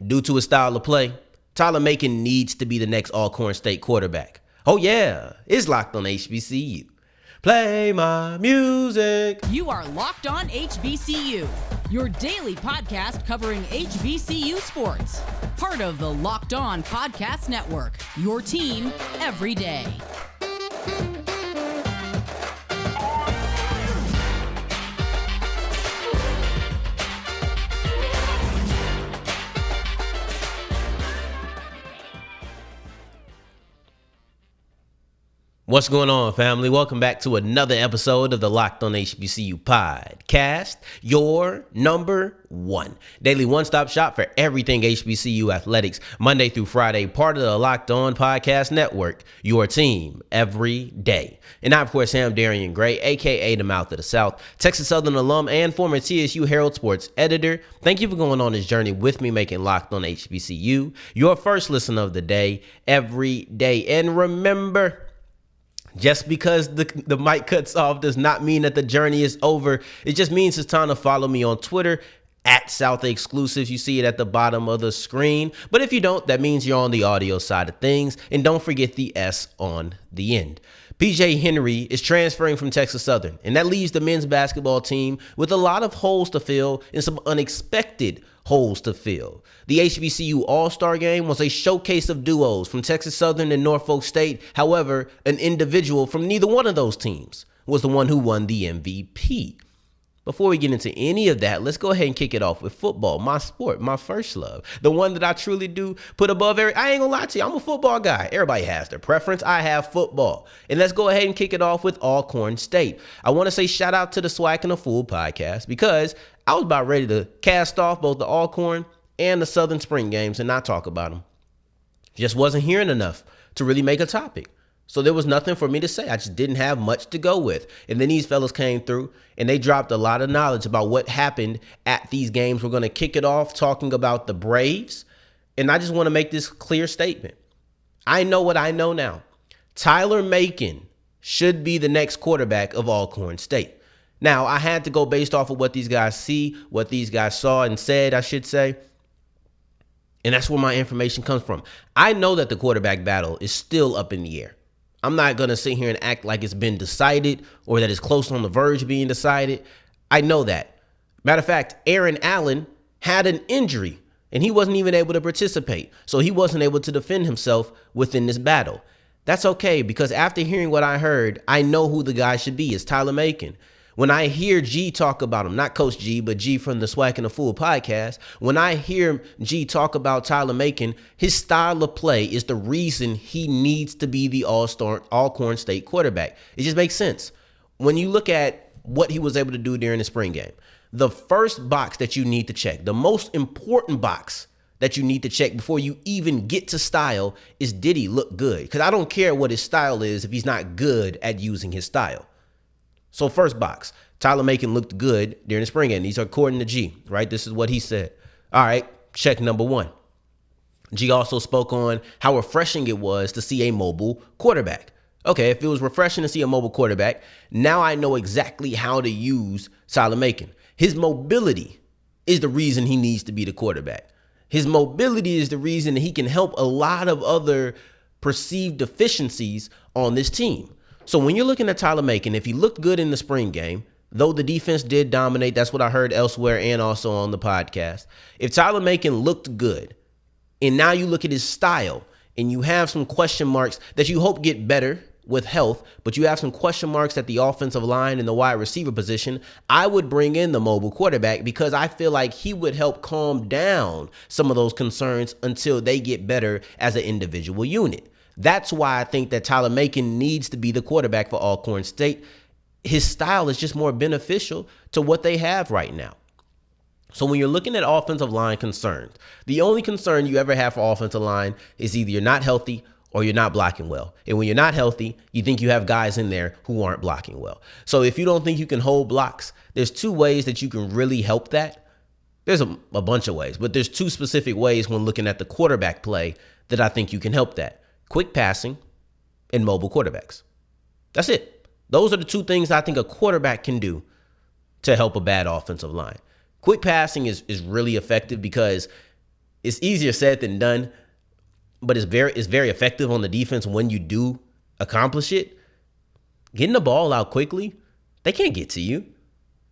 Due to his style of play, Tyler Macon needs to be the next Alcorn State quarterback. Oh yeah, it's Locked on HBCU. Play my music. You are Locked on HBCU, your daily podcast covering HBCU sports. Part of the Locked On Podcast Network, your team every day. What's going on, family? Welcome back to another episode of the Locked on HBCU podcast, your number one daily one-stop shop for everything HBCU athletics, Monday through Friday, part of the Locked On Podcast Network, your team every day. And I, of course, am Darian Gray, a.k.a. the Mouth of the South, Texas Southern alum and former TSU Herald Sports editor. Thank you for going on this journey with me, making Locked on HBCU your first listen of the day every day. And remember, just because the mic cuts off does not mean that the journey is over. It just means it's time to follow me on Twitter at South Exclusives. You see it at the bottom of the screen. But if you don't, that means you're on the audio side of things. And don't forget the S on the end. PJ Henry is transferring from Texas Southern, and that leaves the men's basketball team with a lot of holes to fill and some unexpected holes to fill. The HBCU All Star Game was a showcase of duos from Texas Southern and Norfolk State. However, an individual from neither one of those teams was the one who won the MVP. Before we get into any of that, let's go ahead and kick it off with football, my sport, my first love, the one that I truly do put above every. I ain't gonna lie to you, I'm a football guy. Everybody has their preference. I have football. And let's go ahead and kick it off with Alcorn State. I want to say shout out to the SWAC and the Fool podcast because I was about ready to cast off both the Alcorn and the Southern Spring games and not talk about them. Just wasn't hearing enough to really make a topic. So there was nothing for me to say. I just didn't have much to go with. And then these fellas came through and they dropped a lot of knowledge about what happened at these games. We're going to kick it off talking about the Braves. And I just want to make this clear statement. I know what I know now. Tyler Macon should be the next quarterback of Alcorn State. Now, I had to go based off of what these guys see, what these guys saw and said, I should say. And that's where my information comes from. I know that the quarterback battle is still up in the air. I'm not going to sit here and act like it's been decided or that it's close on the verge of being decided. I know that. Matter of fact, Aaron Allen had an injury and he wasn't even able to participate. So he wasn't able to defend himself within this battle. That's okay, because after hearing what I heard, I know who the guy should be. It's Tyler Macon. When I hear G talk about him, not Coach G, but G from the SWAC and the Fool podcast, when I hear G talk about Tyler Macon, his style of play is the reason he needs to be the Alcorn State quarterback. It just makes sense. When you look at what he was able to do during the spring game, the first box that you need to check, the most important box that you need to check before you even get to style is, did he look good? Because I don't care what his style is if he's not good at using his style. So first box, Tyler Macon looked good during the spring game. These are according to G, right? This is what he said. All right, check number one. G also spoke on how refreshing it was to see a mobile quarterback. Okay, if it was refreshing to see a mobile quarterback, now I know exactly how to use Tyler Macon. His mobility is the reason he needs to be the quarterback. His mobility is the reason that he can help a lot of other perceived deficiencies on this team. So when you're looking at Tyler Macon, if he looked good in the spring game, though the defense did dominate, that's what I heard elsewhere and also on the podcast. If Tyler Macon looked good, and now you look at his style, and you have some question marks that you hope get better with health, but you have some question marks at the offensive line and the wide receiver position, I would bring in the mobile quarterback because I feel like he would help calm down some of those concerns until they get better as an individual unit. That's why I think that Tyler Macon needs to be the quarterback for Alcorn State. His style is just more beneficial to what they have right now. So when you're looking at offensive line concerns, the only concern you ever have for offensive line is either you're not healthy or you're not blocking well. And when you're not healthy, you think you have guys in there who aren't blocking well. So if you don't think you can hold blocks, there's two ways that you can really help that. There's a bunch of ways, but there's two specific ways when looking at the quarterback play that I think you can help that. Quick passing and mobile quarterbacks. That's it. Those are the two things I think a quarterback can do to help a bad offensive line. Quick passing is really effective because it's easier said than done, but it's very effective on the defense when you do accomplish it. Getting the ball out quickly, they can't get to you.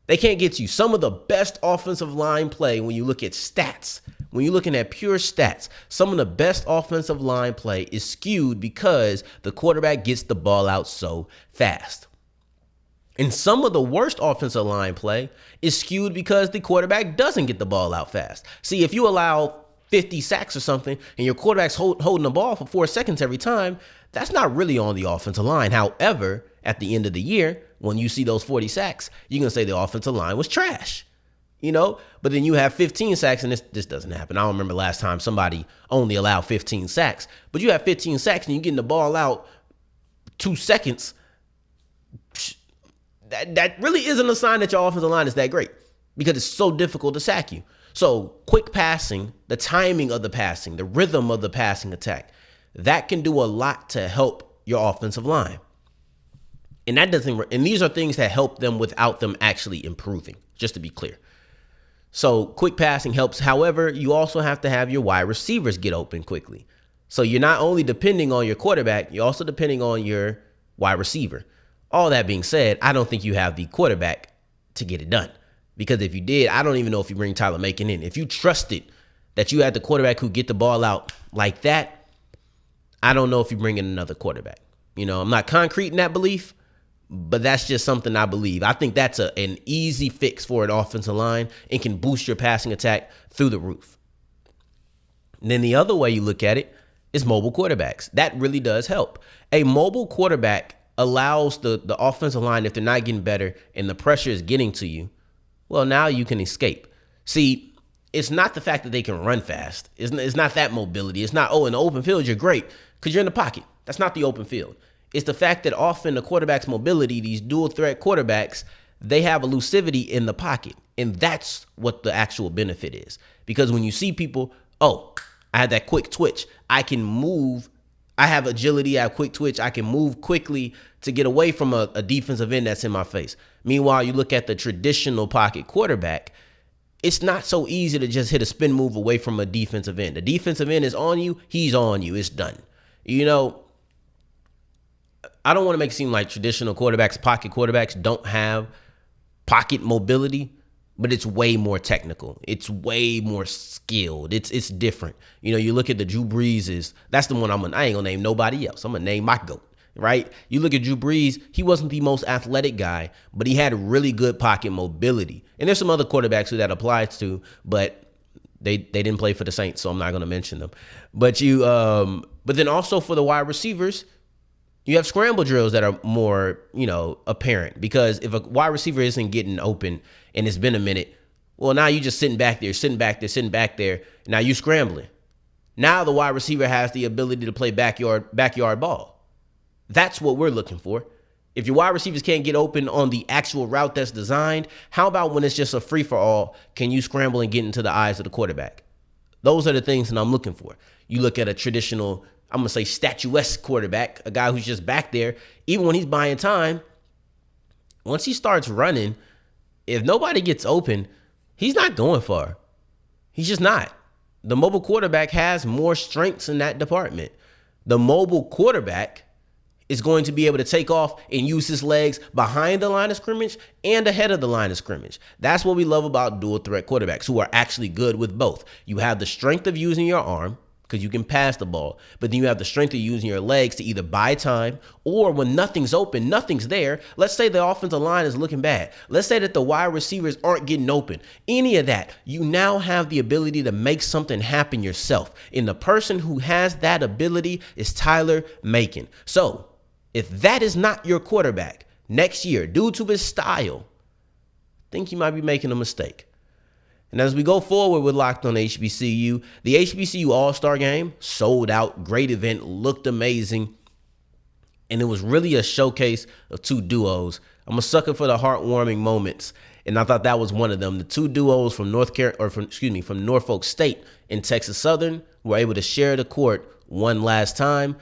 They can't get to you. Some of the best offensive line play, when you look at stats, when you're looking at pure stats, some of the best offensive line play is skewed because the quarterback gets the ball out so fast. And some of the worst offensive line play is skewed because the quarterback doesn't get the ball out fast. See, if you allow 50 sacks or something and your quarterback's holding the ball for 4 seconds every time, that's not really on the offensive line. However, at the end of the year, when you see those 40 sacks, you're going to say the offensive line was trash, but then you have 15 sacks and this doesn't happen. I don't remember last time somebody only allowed 15 sacks, but you have 15 sacks and you're getting the ball out 2 seconds. That really isn't a sign that your offensive line is that great because it's so difficult to sack you. So quick passing, the timing of the passing, the rhythm of the passing attack, that can do a lot to help your offensive line. And these are things that help them without them actually improving, just to be clear. So quick passing helps. However, you also have to have your wide receivers get open quickly. So you're not only depending on your quarterback, you're also depending on your wide receiver. All that being said, I don't think you have the quarterback to get it done. Because if you did, I don't even know if you bring Tyler Macon in. If you trusted that you had the quarterback who get the ball out like that, I don't know if you bring in another quarterback. I'm not concrete in that belief, but that's just something I believe. I think that's an easy fix for an offensive line and can boost your passing attack through the roof. And then the other way you look at it is mobile quarterbacks. That really does help. A mobile quarterback allows the offensive line, if they're not getting better and the pressure is getting to you, well, now you can escape. See, it's not the fact that they can run fast. It's not that mobility. It's not, in the open field, you're great because you're in the pocket. That's not the open field. It's the fact that often the quarterback's mobility, these dual threat quarterbacks, they have elusivity in the pocket. And that's what the actual benefit is. Because when you see people, I had that quick twitch. I can move. I have agility. I have quick twitch. I can move quickly to get away from a defensive end that's in my face. Meanwhile, you look at the traditional pocket quarterback, it's not so easy to just hit a spin move away from a defensive end. The defensive end is on you. He's on you. It's done. I don't want to make it seem like traditional quarterbacks, pocket quarterbacks don't have pocket mobility, but it's way more technical. It's way more skilled. It's different. You look at the Drew Breeses. That's the one I ain't gonna name nobody else. I'm gonna name my GOAT, right? You look at Drew Brees. He wasn't the most athletic guy, but he had really good pocket mobility. And there's some other quarterbacks who that applies to, but they didn't play for the Saints, so I'm not gonna mention them. But but then also for the wide receivers, you have scramble drills that are more, apparent, because if a wide receiver isn't getting open and it's been a minute, well, now you're just sitting back there. Now you scrambling. Now the wide receiver has the ability to play backyard ball. That's what we're looking for. If your wide receivers can't get open on the actual route that's designed, how about when it's just a free for all, can you scramble and get into the eyes of the quarterback? Those are the things that I'm looking for. You look at a traditional, I'm going to say statuesque quarterback, a guy who's just back there, even when he's buying time, once he starts running, if nobody gets open, he's not going far. He's just not. The mobile quarterback has more strengths in that department. The mobile quarterback is going to be able to take off and use his legs behind the line of scrimmage and ahead of the line of scrimmage. That's what we love about dual threat quarterbacks who are actually good with both. You have the strength of using your arm, because you can pass the ball, but then you have the strength of using your legs to either buy time or when nothing's open, nothing's there. Let's say the offensive line is looking bad. Let's say that the wide receivers aren't getting open. Any of that, you now have the ability to make something happen yourself. And the person who has that ability is Tyler Macon. So if that is not your quarterback next year, due to his style, I think you might be making a mistake. And as we go forward with Locked on HBCU, the HBCU All Star Game sold out, great event, looked amazing. And it was really a showcase of two duos. I'm a sucker for the heartwarming moments, and I thought that was one of them. The two duos from from Norfolk State and Texas Southern were able to share the court one last time.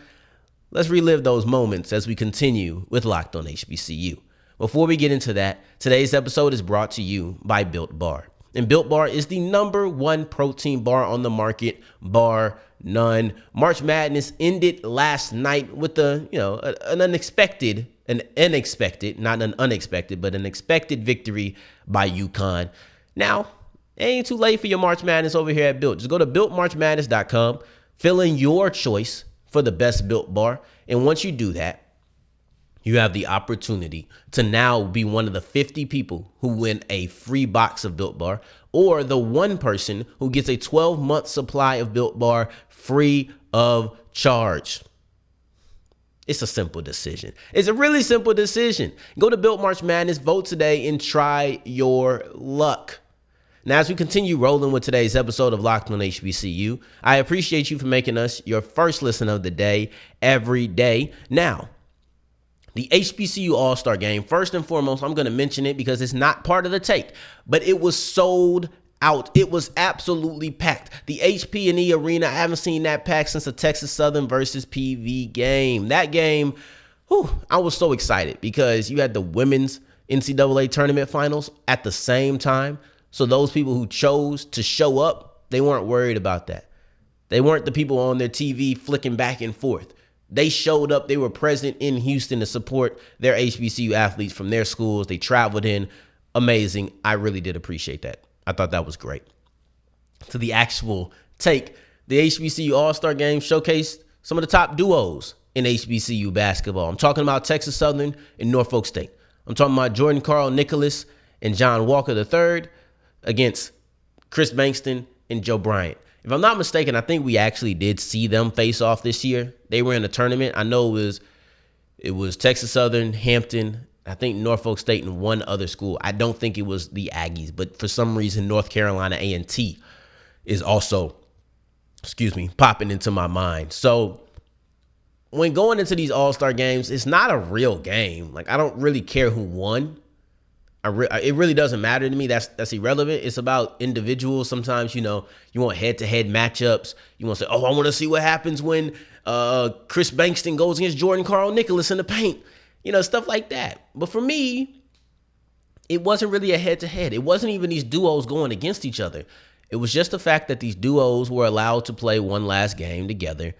Let's relive those moments as we continue with Locked on HBCU. Before we get into that, today's episode is brought to you by Built Bar. And Built Bar is the #1 protein bar on the market, bar none. March Madness ended last night with an unexpected, not an unexpected, but an expected victory by UConn. Now, it ain't too late for your March Madness over here at Built. Just go to BuiltMarchMadness.com, fill in your choice for the best Built Bar. And once you do that, you have the opportunity to now be one of the 50 people who win a free box of Built Bar, or the one person who gets a 12-month supply of Built Bar free of charge. It's a simple decision. It's a really simple decision. Go to Built March Madness, vote today, and try your luck. Now, as we continue rolling with today's episode of Locked on HBCU, I appreciate you for making us your first listen of the day every day. Now, the HBCU All Star Game, first and foremost, I'm going to mention it because it's not part of the take, but it was sold out. It was absolutely packed. The HP&E Arena, I haven't seen that packed since the Texas Southern versus PV game. That game, I was so excited because you had the women's NCAA tournament finals at the same time. So those people who chose to show up, they weren't worried about that. They weren't the people on their TV flicking back and forth. They showed up. They were present in Houston to support their HBCU athletes from their schools. They traveled in. Amazing. I really did appreciate that. I thought that was great. To the actual take, the HBCU All Star Game showcased some of the top duos in HBCU basketball. I'm talking about Texas Southern and Norfolk State. I'm talking about Jordain, Karl, Nicholas, and John Walker III against Kris Bankston and Joe Bryant. If I'm not mistaken, I think we actually did see them face off this year. They were in a tournament. I know it was Texas Southern, Hampton, I think Norfolk State, and one other school. I don't think it was the Aggies, but for some reason, North Carolina A&T is also, popping into my mind. So when going into these All-Star games, it's not a real game. Like, I don't really care who won. It really doesn't matter to me. That's irrelevant. It's about individuals. Sometimes, you want head-to-head matchups. You want to say, I want to see what happens when Kris Bankston goes against Jordain, Karl, Nicholas in the paint. Stuff like that. But for me, it wasn't really a head-to-head. It wasn't even these duos going against each other. It was just the fact that these duos were allowed to play one last game together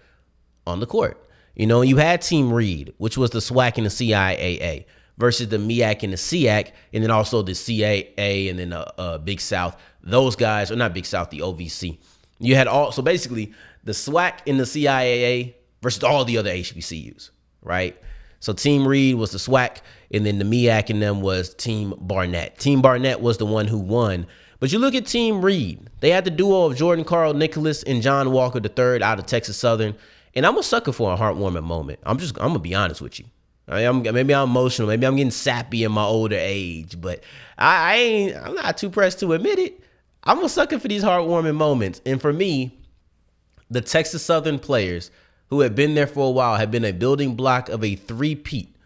on the court. You had Team Reed, which was the SWAC and the CIAA, versus the MEAC and the SEAC, and then also the CAA and then Big South. Those guys, or not Big South, the OVC. You had so basically the SWAC and the CIAA versus all the other HBCUs, right? So Team Reed was the SWAC, and then the MEAC and them was Team Barnett. Team Barnett was the one who won. But you look at Team Reed. They had the duo of Jordain, Karl, Nicholas, and John Walker III out of Texas Southern. And I'm a sucker for a heartwarming moment. I'm going to be honest with you. Maybe I'm emotional. Maybe I'm getting sappy in my older age. But I'm not too pressed to admit it. I'm a sucker for these heartwarming moments. And for me, the Texas Southern players who have been there for a while have been a building block of a three-peat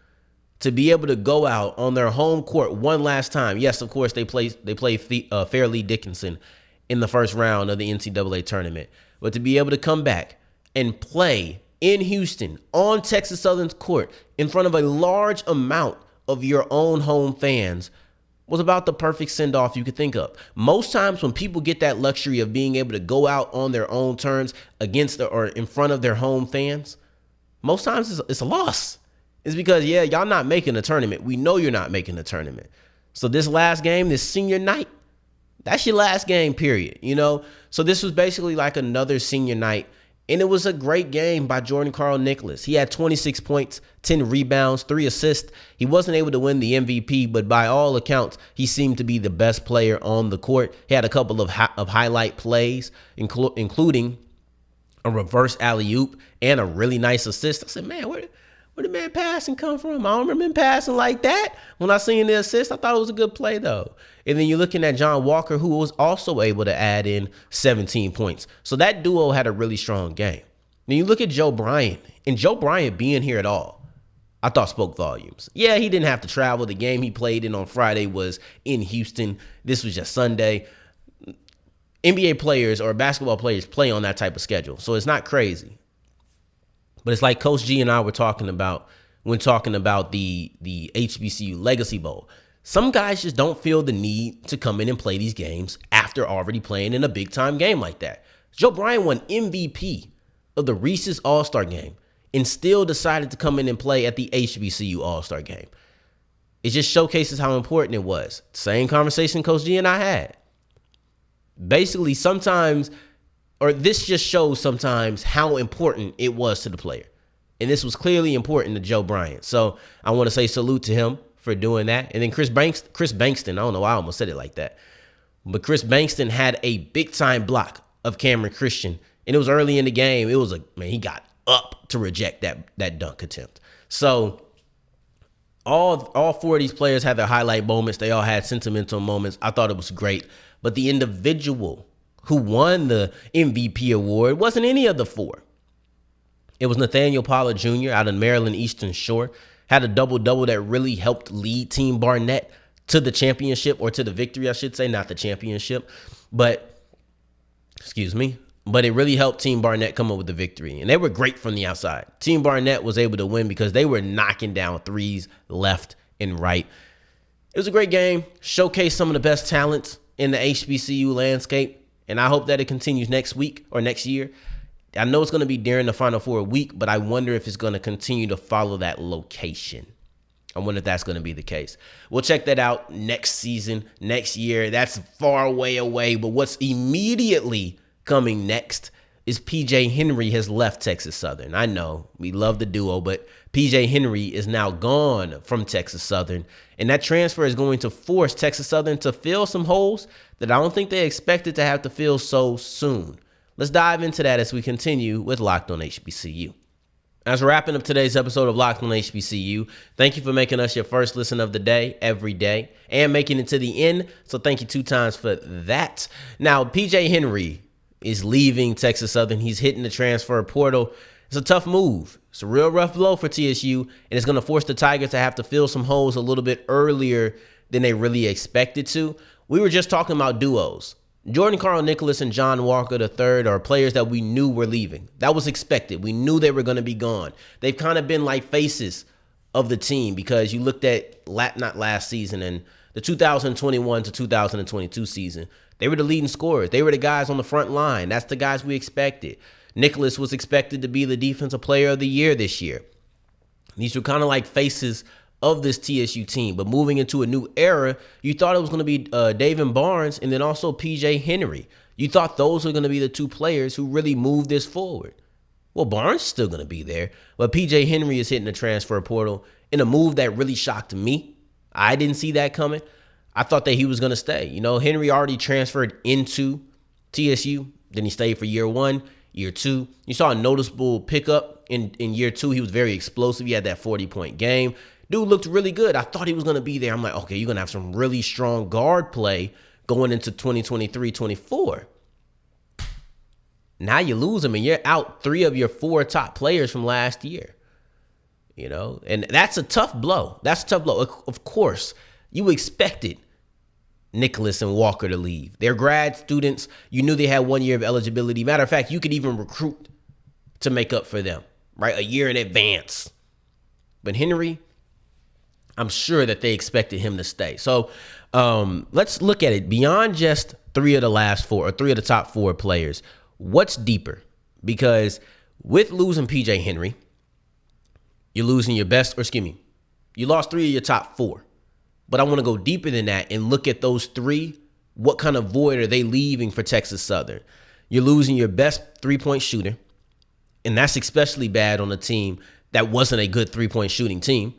to be able to go out on their home court one last time. Yes, of course, they play Fairleigh Dickinson in the first round of the NCAA tournament. But to be able to come back and play in Houston on Texas Southern's court in front of a large amount of your own home fans was about the perfect send-off you could think of. Most times when people get that luxury of being able to go out on their own terms against or in front of their home fans, most times it's a loss. It's because, y'all not making a tournament. We know you're not making a tournament. So this last game, this senior night, that's your last game, period. So this was basically like another senior night. And it was a great game by Jordain, Karl, Nicholas. He had 26 points, 10 rebounds, 3 assists. He wasn't able to win the MVP, but by all accounts, he seemed to be the best player on the court. He had a couple of highlight plays, including a reverse alley-oop and a really nice assist. I said, man, where did man passing come from? I don't remember him passing like that. When I seen the assist, I thought it was a good play, though. And then you're looking at John Walker, who was also able to add in 17 points. So that duo had a really strong game. Then you look at Joe Bryant, and Joe Bryant being here at all, I thought spoke volumes. Yeah, he didn't have to travel. The game he played in on Friday was in Houston. This was just Sunday. NBA players or basketball players play on that type of schedule, so it's not crazy. But it's like Coach G and I were talking about when talking about the HBCU Legacy Bowl. Some guys just don't feel the need to come in and play these games after already playing in a big-time game like that. Joe Bryant won MVP of the Reese's All Star Game and still decided to come in and play at the HBCU All Star Game. It just showcases how important it was. Same conversation Coach G and I had. Basically, sometimes, or this just shows sometimes how important it was to the player. And this was clearly important to Joe Bryant. So I want to say salute to him for doing that. And then Kris Bankston, I don't know why I almost said it like that, but Kris Bankston had a big-time block of Cameron Christian. And it was early in the game. It was he got up to reject that dunk attempt. So all four of these players had their highlight moments. They all had sentimental moments. I thought it was great. But the individual who won the MVP award wasn't any of the four. It was Nathanial Pollard Jr. out of Maryland Eastern Shore. Had a double-double that really helped lead Team Barnett to the championship, or to the victory, I should say, not the championship. But it really helped Team Barnett come up with the victory. And they were great from the outside. Team Barnett was able to win because they were knocking down threes left and right. It was a great game. Showcased some of the best talents in the HBCU landscape. And I hope that it continues next week or next year. I know it's going to be during the Final Four week, but I wonder if it's going to continue to follow that location. I wonder if that's going to be the case. We'll check that out next season, next year. That's far way away. But what's immediately coming next is PJ Henry has left Texas Southern. I know we love the duo, but PJ Henry is now gone from Texas Southern. And that transfer is going to force Texas Southern to fill some holes that I don't think they expected to have to fill so soon. Let's dive into that as we continue with Locked on HBCU. As we're wrapping up today's episode of Locked on HBCU, thank you for making us your first listen of the day, every day, and making it to the end. So thank you 2 times for that. Now, PJ Henry is leaving Texas Southern. He's hitting the transfer portal. It's a tough move. It's a real rough blow for TSU, and it's going to force the Tigers to have to fill some holes a little bit earlier than they really expected to. We were just talking about duos. Jordan, Karl Nicholas, and John Walker III are players that we knew were leaving. That was expected. We knew they were going to be gone. They've kind of been like faces of the team because you looked at not last season and the 2021 to 2022 season. They were the leading scorers. They were the guys on the front line. That's the guys we expected. Nicholas was expected to be the defensive player of the year this year. These were kind of like faces of this TSU team. But moving into a new era, you thought it was going to be David Barnes and then also PJ Henry. You thought those were going to be the 2 players who really moved this forward. Well, Barnes is still going to be there, but PJ Henry is hitting the transfer portal in a move that really shocked me. I didn't see that coming. I thought that he was going to stay. You know, Henry already transferred into TSU. Then he stayed for year 1, year 2. You saw a noticeable pickup in year 2. He was very explosive. He had that 40-point game. Dude looked really good. I thought he was going to be there. I'm like, okay, you're going to have some really strong guard play going into 2023-24. Now you lose him, and you're out 3 of your 4 top players from last year. You know, and that's a tough blow. That's a tough blow. Of course, you expected Nicholas and Walker to leave. They're grad students. You knew they had 1 year of eligibility. Matter of fact, you could even recruit to make up for them, right? A year in advance. But Henry, I'm sure that they expected him to stay. So let's look at it beyond just 3 of the last 4 or 3 of the top 4 players. What's deeper? Because with losing PJ Henry, you're losing your best, you lost 3 of your top 4. But I want to go deeper than that and look at those 3. What kind of void are they leaving for Texas Southern? You're losing your best 3-point shooter, and that's especially bad on a team that wasn't a good 3-point shooting team.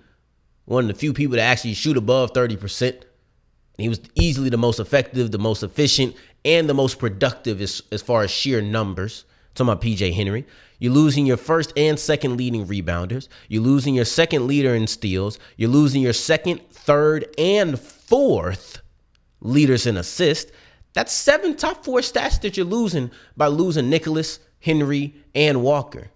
One of the few people to actually shoot above 30%. And he was easily the most effective, the most efficient, and the most productive as far as sheer numbers. I'm talking about PJ Henry. You're losing your first and second leading rebounders. You're losing your second leader in steals. You're losing your second, third, and fourth leaders in assists. That's 7 top 4 stats that you're losing by losing Nicholas, Henry, and Walker.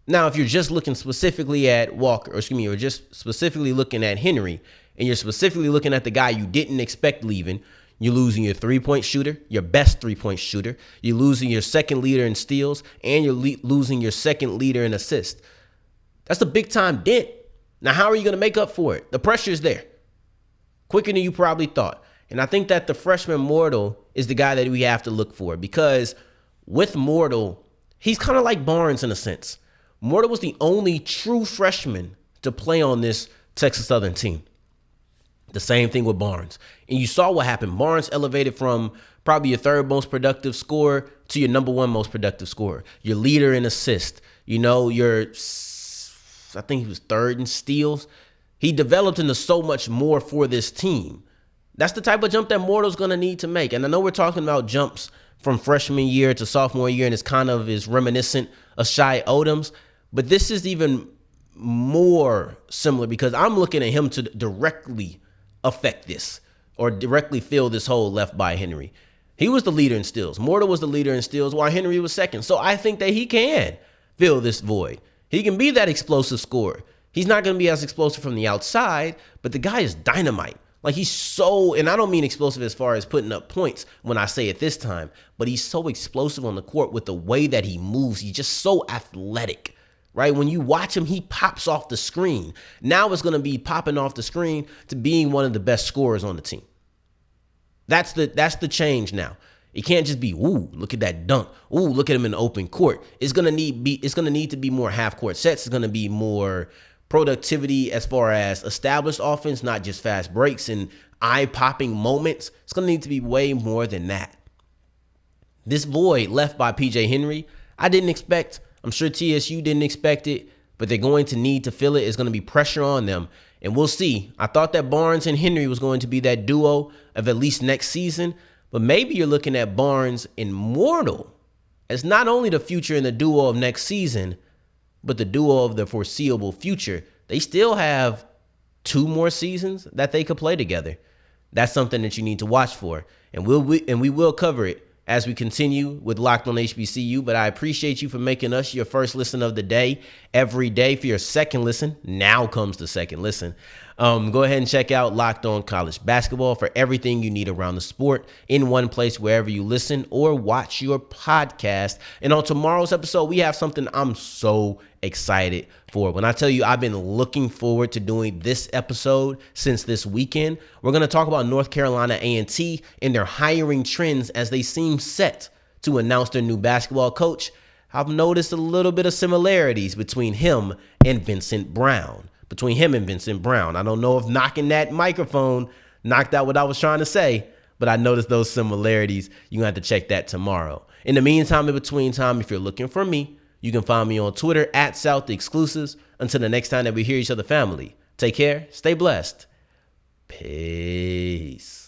Now, if you're just looking specifically at Walker, you're just specifically looking at Henry, and you're specifically looking at the guy you didn't expect leaving, you're losing your 3-point shooter, your best 3-point shooter. You're losing your second leader in steals, and you're losing your second leader in assists. That's a big-time dent. Now, how are you going to make up for it? The pressure is there. quicker than you probably thought. And I think that the freshman Mortal is the guy that we have to look for, because with Mortal, he's kind of like Barnes in a sense. Mortal was the only true freshman to play on this Texas Southern team. The same thing with Barnes. And you saw what happened. Barnes elevated from probably your third most productive scorer to your number one most productive scorer. Your leader in assists. You know, I think he was third in steals. He developed into so much more for this team. That's the type of jump that Mortal's going to need to make. And I know we're talking about jumps from freshman year to sophomore year, and it's kind of is reminiscent of Shai Odom's. But this is even more similar because I'm looking at him to directly affect this or directly fill this hole left by Henry. He was the leader in steals. Mortal was the leader in steals while Henry was second. So I think that he can fill this void. He can be that explosive scorer. He's not going to be as explosive from the outside, but the guy is dynamite. Like he's so, and I don't mean explosive as far as putting up points when I say it this time, but he's so explosive on the court with the way that he moves. He's just so athletic, right? When you watch him, he pops off the screen. Now it's going to be popping off the screen to being one of the best scorers on the team. That's the change now. It can't just be, ooh, look at that dunk. Ooh, look at him in the open court. It's gonna need to be more half court sets. It's gonna be more productivity as far as established offense, not just fast breaks and eye-popping moments. It's gonna need to be way more than that. This void left by PJ Henry, I didn't expect. I'm sure TSU didn't expect it, but they're going to need to fill it. It's gonna be pressure on them. And we'll see. I thought that Barnes and Henry was going to be that duo of at least next season, but maybe you're looking at Barnes and Mortal as not only the future in the duo of next season, but the duo of the foreseeable future. They still have 2 more seasons that they could play together. That's something that you need to watch for, and we will cover it as we continue with Locked on HBCU. But I appreciate you for making us your first listen of the day every day. For your second listen, now comes the second listen. Go ahead and check out Locked on College Basketball for everything you need around the sport in one place wherever you listen or watch your podcast. And on tomorrow's episode, we have something I'm so excited for. When I tell you I've been looking forward to doing this episode since this weekend, we're going to talk about North Carolina A&T and their hiring trends as they seem set to announce their new basketball coach. I've noticed a little bit of similarities between him and Vincent Brown. I don't know if knocking that microphone knocked out what I was trying to say, but I noticed those similarities. You're going to have to check that tomorrow. In the meantime, in between time, if you're looking for me, you can find me on Twitter at South Exclusives. Until the next time that we hear each other, family, take care, stay blessed. Peace.